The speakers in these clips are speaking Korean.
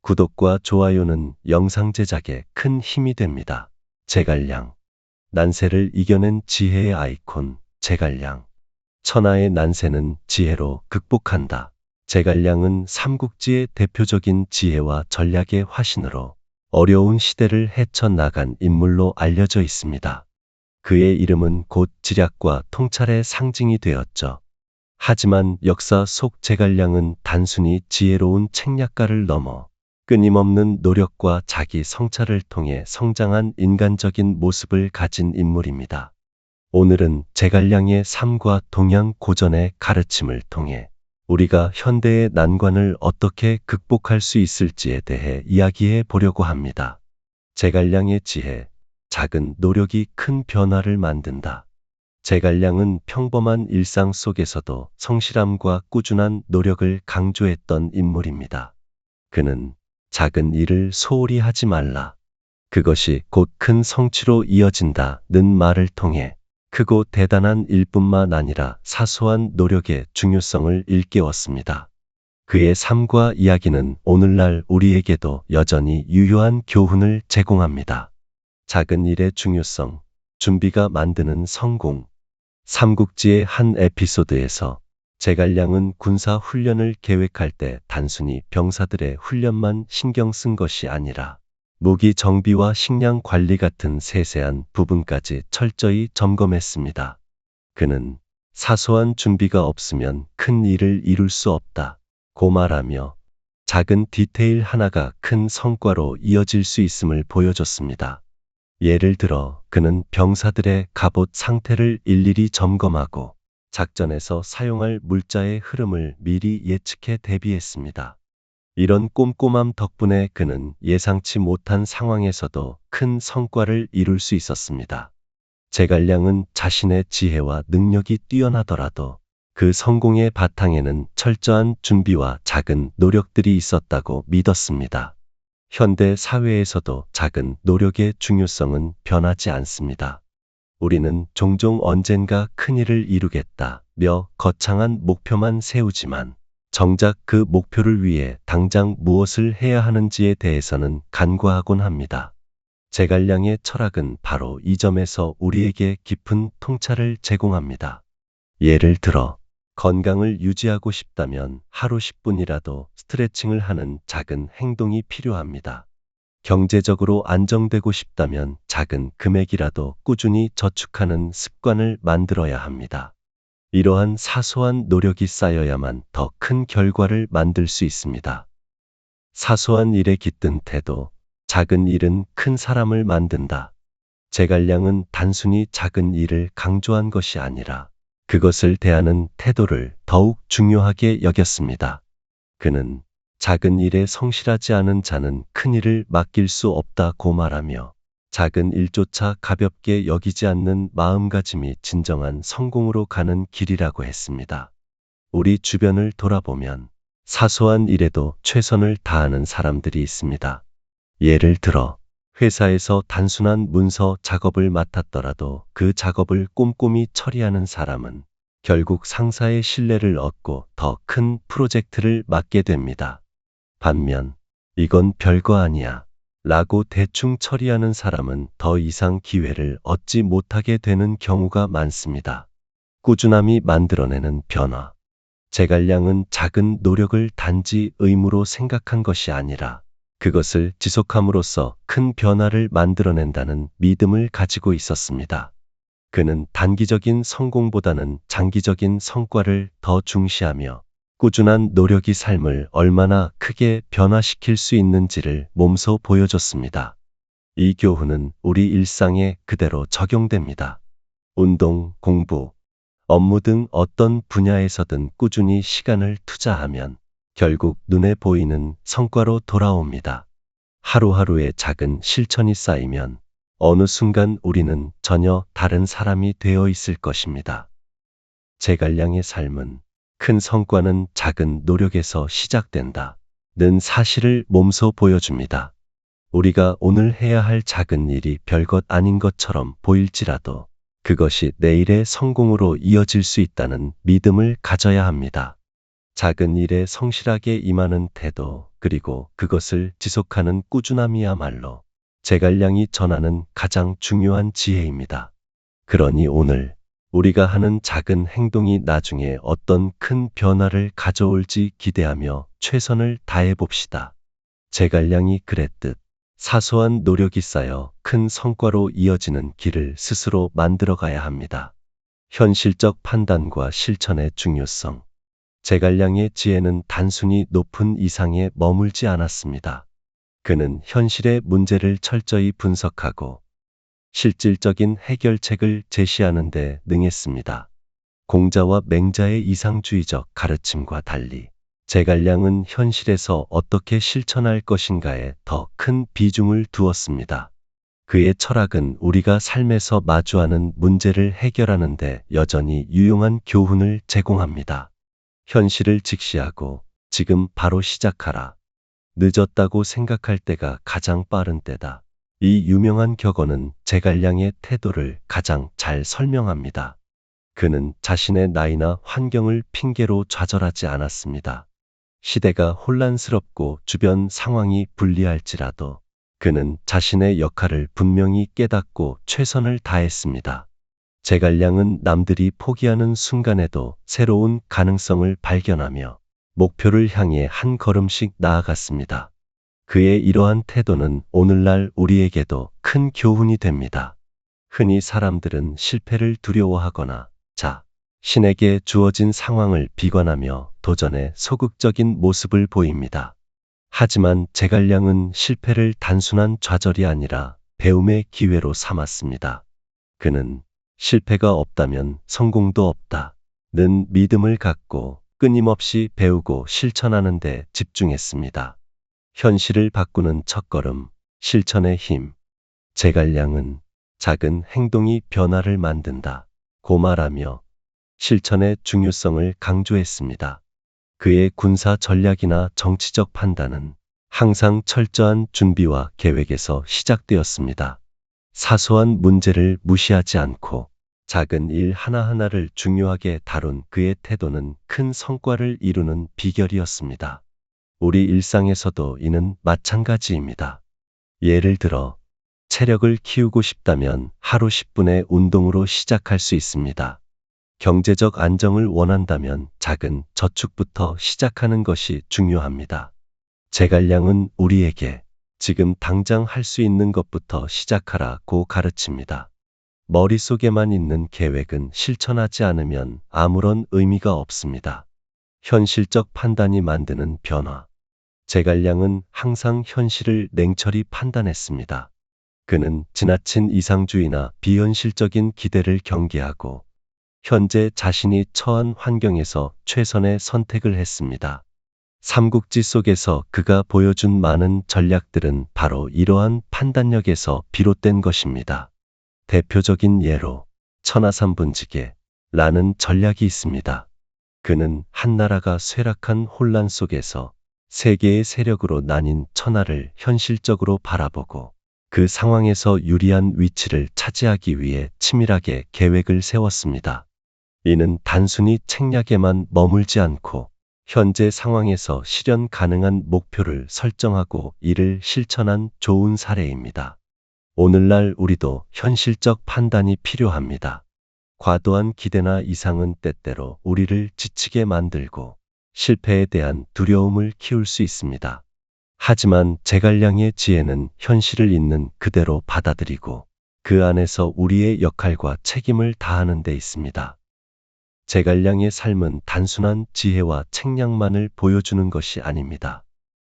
구독과 좋아요는 영상 제작에 큰 힘이 됩니다. 제갈량. 난세를 이겨낸 지혜의 아이콘, 제갈량. 천하의 난세는 지혜로 극복한다. 제갈량은 삼국지의 대표적인 지혜와 전략의 화신으로 어려운 시대를 헤쳐나간 인물로 알려져 있습니다. 그의 이름은 곧 지략과 통찰의 상징이 되었죠. 하지만 역사 속 제갈량은 단순히 지혜로운 책략가를 넘어 끊임없는 노력과 자기 성찰을 통해 성장한 인간적인 모습을 가진 인물입니다. 오늘은 제갈량의 삶과 동양 고전의 가르침을 통해 우리가 현대의 난관을 어떻게 극복할 수 있을지에 대해 이야기해 보려고 합니다. 제갈량의 지혜, 작은 노력이 큰 변화를 만든다. 제갈량은 평범한 일상 속에서도 성실함과 꾸준한 노력을 강조했던 인물입니다. 그는 작은 일을 소홀히 하지 말라. 그것이 곧 큰 성취로 이어진다는 말을 통해 크고 대단한 일뿐만 아니라 사소한 노력의 중요성을 일깨웠습니다. 그의 삶과 이야기는 오늘날 우리에게도 여전히 유효한 교훈을 제공합니다. 작은 일의 중요성, 준비가 만드는 성공. 삼국지의 한 에피소드에서 제갈량은 군사 훈련을 계획할 때 단순히 병사들의 훈련만 신경 쓴 것이 아니라 무기 정비와 식량 관리 같은 세세한 부분까지 철저히 점검했습니다. 그는 사소한 준비가 없으면 큰 일을 이룰 수 없다고 말하며 작은 디테일 하나가 큰 성과로 이어질 수 있음을 보여줬습니다. 예를 들어 그는 병사들의 갑옷 상태를 일일이 점검하고 작전에서 사용할 물자의 흐름을 미리 예측해 대비했습니다. 이런 꼼꼼함 덕분에 그는 예상치 못한 상황에서도 큰 성과를 이룰 수 있었습니다. 제갈량은 자신의 지혜와 능력이 뛰어나더라도 그 성공의 바탕에는 철저한 준비와 작은 노력들이 있었다고 믿었습니다. 현대 사회에서도 작은 노력의 중요성은 변하지 않습니다. 우리는 종종 언젠가 큰일을 이루겠다며 거창한 목표만 세우지만 정작 그 목표를 위해 당장 무엇을 해야 하는지에 대해서는 간과하곤 합니다. 제갈량의 철학은 바로 이 점에서 우리에게 깊은 통찰을 제공합니다. 예를 들어 건강을 유지하고 싶다면 하루 10분이라도 스트레칭을 하는 작은 행동이 필요합니다. 경제적으로 안정되고 싶다면 작은 금액이라도 꾸준히 저축하는 습관을 만들어야 합니다. 이러한 사소한 노력이 쌓여야만 더 큰 결과를 만들 수 있습니다. 사소한 일에 깃든 태도, 작은 일은 큰 사람을 만든다. 제갈량은 단순히 작은 일을 강조한 것이 아니라 그것을 대하는 태도를 더욱 중요하게 여겼습니다. 그는 작은 일에 성실하지 않은 자는 큰 일을 맡길 수 없다고 말하며 작은 일조차 가볍게 여기지 않는 마음가짐이 진정한 성공으로 가는 길이라고 했습니다. 우리 주변을 돌아보면 사소한 일에도 최선을 다하는 사람들이 있습니다. 예를 들어 회사에서 단순한 문서 작업을 맡았더라도 그 작업을 꼼꼼히 처리하는 사람은 결국 상사의 신뢰를 얻고 더 큰 프로젝트를 맡게 됩니다. 반면 이건 별거 아니야 라고 대충 처리하는 사람은 더 이상 기회를 얻지 못하게 되는 경우가 많습니다. 꾸준함이 만들어내는 변화. 제갈량은 작은 노력을 단지 의무로 생각한 것이 아니라 그것을 지속함으로써 큰 변화를 만들어낸다는 믿음을 가지고 있었습니다. 그는 단기적인 성공보다는 장기적인 성과를 더 중시하며 꾸준한 노력이 삶을 얼마나 크게 변화시킬 수 있는지를 몸소 보여줬습니다. 이 교훈은 우리 일상에 그대로 적용됩니다. 운동, 공부, 업무 등 어떤 분야에서든 꾸준히 시간을 투자하면 결국 눈에 보이는 성과로 돌아옵니다. 하루하루의 작은 실천이 쌓이면 어느 순간 우리는 전혀 다른 사람이 되어 있을 것입니다. 제갈량의 삶은 큰 성과는 작은 노력에서 시작된다. 는 사실을 몸소 보여줍니다. 우리가 오늘 해야 할 작은 일이 별것 아닌 것처럼 보일지라도 그것이 내일의 성공으로 이어질 수 있다는 믿음을 가져야 합니다. 작은 일에 성실하게 임하는 태도, 그리고 그것을 지속하는 꾸준함이야말로 제갈량이 전하는 가장 중요한 지혜입니다. 그러니 오늘 우리가 하는 작은 행동이 나중에 어떤 큰 변화를 가져올지 기대하며 최선을 다해 봅시다. 제갈량이 그랬듯 사소한 노력이 쌓여 큰 성과로 이어지는 길을 스스로 만들어가야 합니다. 현실적 판단과 실천의 중요성. 제갈량의 지혜는 단순히 높은 이상에 머물지 않았습니다. 그는 현실의 문제를 철저히 분석하고 실질적인 해결책을 제시하는 데 능했습니다. 공자와 맹자의 이상주의적 가르침과 달리 제갈량은 현실에서 어떻게 실천할 것인가에 더 큰 비중을 두었습니다. 그의 철학은 우리가 삶에서 마주하는 문제를 해결하는 데 여전히 유용한 교훈을 제공합니다. 현실을 직시하고 지금 바로 시작하라. 늦었다고 생각할 때가 가장 빠른 때다. 이 유명한 격언은 제갈량의 태도를 가장 잘 설명합니다. 그는 자신의 나이나 환경을 핑계로 좌절하지 않았습니다. 시대가 혼란스럽고 주변 상황이 불리할지라도 그는 자신의 역할을 분명히 깨닫고 최선을 다했습니다. 제갈량은 남들이 포기하는 순간에도 새로운 가능성을 발견하며 목표를 향해 한 걸음씩 나아갔습니다. 그의 이러한 태도는 오늘날 우리에게도 큰 교훈이 됩니다. 흔히 사람들은 실패를 두려워하거나 신에게 주어진 상황을 비관하며 도전의 소극적인 모습을 보입니다. 하지만 제갈량은 실패를 단순한 좌절이 아니라 배움의 기회로 삼았습니다. 그는 실패가 없다면 성공도 없다는 믿음을 갖고 끊임없이 배우고 실천하는 데 집중했습니다. 현실을 바꾸는 첫걸음, 실천의 힘. 제갈량은 작은 행동이 변화를 만든다 고 말하며 실천의 중요성을 강조했습니다. 그의 군사 전략이나 정치적 판단은 항상 철저한 준비와 계획에서 시작되었습니다. 사소한 문제를 무시하지 않고 작은 일 하나하나를 중요하게 다룬 그의 태도는 큰 성과를 이루는 비결이었습니다. 우리 일상에서도 이는 마찬가지입니다. 예를 들어 체력을 키우고 싶다면 하루 10분의 운동으로 시작할 수 있습니다. 경제적 안정을 원한다면 작은 저축부터 시작하는 것이 중요합니다. 제갈량은 우리에게 지금 당장 할 수 있는 것부터 시작하라고 가르칩니다. 머릿속에만 있는 계획은 실천하지 않으면 아무런 의미가 없습니다. 현실적 판단이 만드는 변화. 제갈량은 항상 현실을 냉철히 판단했습니다. 그는 지나친 이상주의나 비현실적인 기대를 경계하고 현재 자신이 처한 환경에서 최선의 선택을 했습니다. 삼국지 속에서 그가 보여준 많은 전략들은 바로 이러한 판단력에서 비롯된 것입니다. 대표적인 예로 천하삼분지계라는 전략이 있습니다. 그는 한 나라가 쇠락한 혼란 속에서 세 개의 세력으로 나뉜 천하를 현실적으로 바라보고 그 상황에서 유리한 위치를 차지하기 위해 치밀하게 계획을 세웠습니다. 이는 단순히 책략에만 머물지 않고 현재 상황에서 실현 가능한 목표를 설정하고 이를 실천한 좋은 사례입니다. 오늘날 우리도 현실적 판단이 필요합니다. 과도한 기대나 이상은 때때로 우리를 지치게 만들고 실패에 대한 두려움을 키울 수 있습니다. 하지만 제갈량의 지혜는 현실을 있는 그대로 받아들이고 그 안에서 우리의 역할과 책임을 다하는 데 있습니다. 제갈량의 삶은 단순한 지혜와 책략만을 보여주는 것이 아닙니다.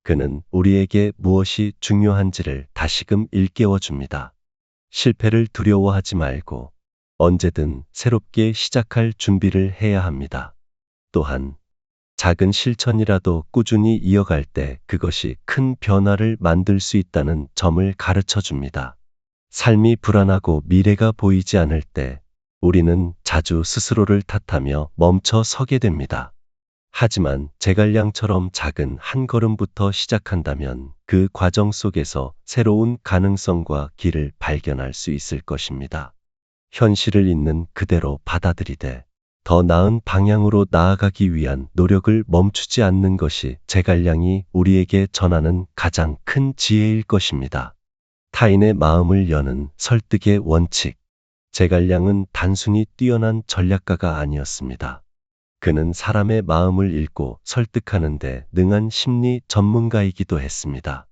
그는 우리에게 무엇이 중요한지를 다시금 일깨워 줍니다. 실패를 두려워하지 말고 언제든 새롭게 시작할 준비를 해야 합니다. 또한 작은 실천이라도 꾸준히 이어갈 때 그것이 큰 변화를 만들 수 있다는 점을 가르쳐 줍니다. 삶이 불안하고 미래가 보이지 않을 때 우리는 자주 스스로를 탓하며 멈춰 서게 됩니다. 하지만 제갈량처럼 작은 한 걸음부터 시작한다면 그 과정 속에서 새로운 가능성과 길을 발견할 수 있을 것입니다. 현실을 있는 그대로 받아들이되 더 나은 방향으로 나아가기 위한 노력을 멈추지 않는 것이 제갈량이 우리에게 전하는 가장 큰 지혜일 것입니다. 타인의 마음을 여는 설득의 원칙. 제갈량은 단순히 뛰어난 전략가가 아니었습니다. 그는 사람의 마음을 읽고 설득하는 데 능한 심리 전문가이기도 했습니다.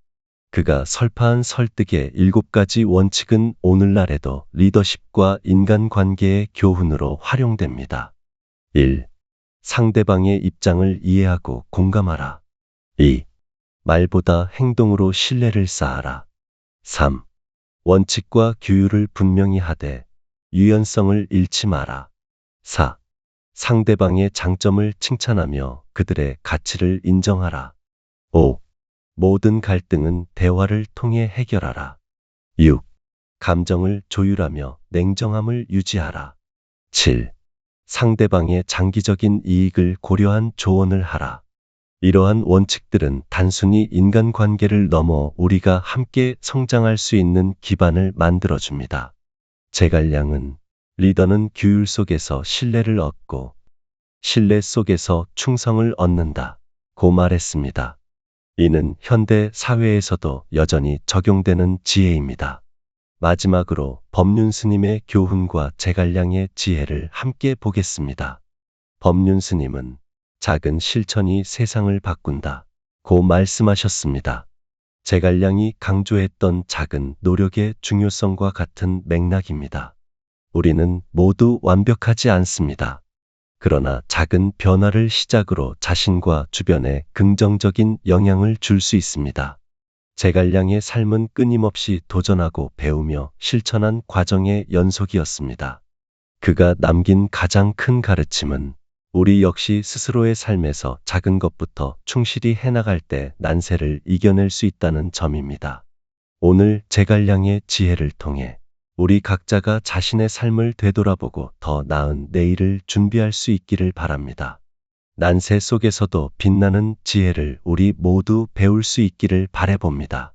그가 설파한 설득의 7가지 원칙은 오늘날에도 리더십과 인간관계의 교훈으로 활용됩니다. 1. 상대방의 입장을 이해하고 공감하라. 2. 말보다 행동으로 신뢰를 쌓아라. 3. 원칙과 규율을 분명히 하되 유연성을 잃지 마라. 4. 상대방의 장점을 칭찬하며 그들의 가치를 인정하라. 5. 모든 갈등은 대화를 통해 해결하라. 6. 감정을 조율하며 냉정함을 유지하라. 7. 상대방의 장기적인 이익을 고려한 조언을 하라. 이러한 원칙들은 단순히 인간관계를 넘어 우리가 함께 성장할 수 있는 기반을 만들어줍니다. 제갈량은 리더는 규율 속에서 신뢰를 얻고 신뢰 속에서 충성을 얻는다 고 말했습니다. 이는 현대 사회에서도 여전히 적용되는 지혜입니다. 마지막으로 법륜 스님의 교훈과 제갈량의 지혜를 함께 보겠습니다. 법륜 스님은 작은 실천이 세상을 바꾼다 고 말씀하셨습니다. 제갈량이 강조했던 작은 노력의 중요성과 같은 맥락입니다. 우리는 모두 완벽하지 않습니다. 그러나 작은 변화를 시작으로 자신과 주변에 긍정적인 영향을 줄 수 있습니다. 제갈량의 삶은 끊임없이 도전하고 배우며 실천한 과정의 연속이었습니다. 그가 남긴 가장 큰 가르침은 우리 역시 스스로의 삶에서 작은 것부터 충실히 해나갈 때 난세를 이겨낼 수 있다는 점입니다. 오늘 제갈량의 지혜를 통해 우리 각자가 자신의 삶을 되돌아보고 더 나은 내일을 준비할 수 있기를 바랍니다. 난세 속에서도 빛나는 지혜를 우리 모두 배울 수 있기를 바라봅니다.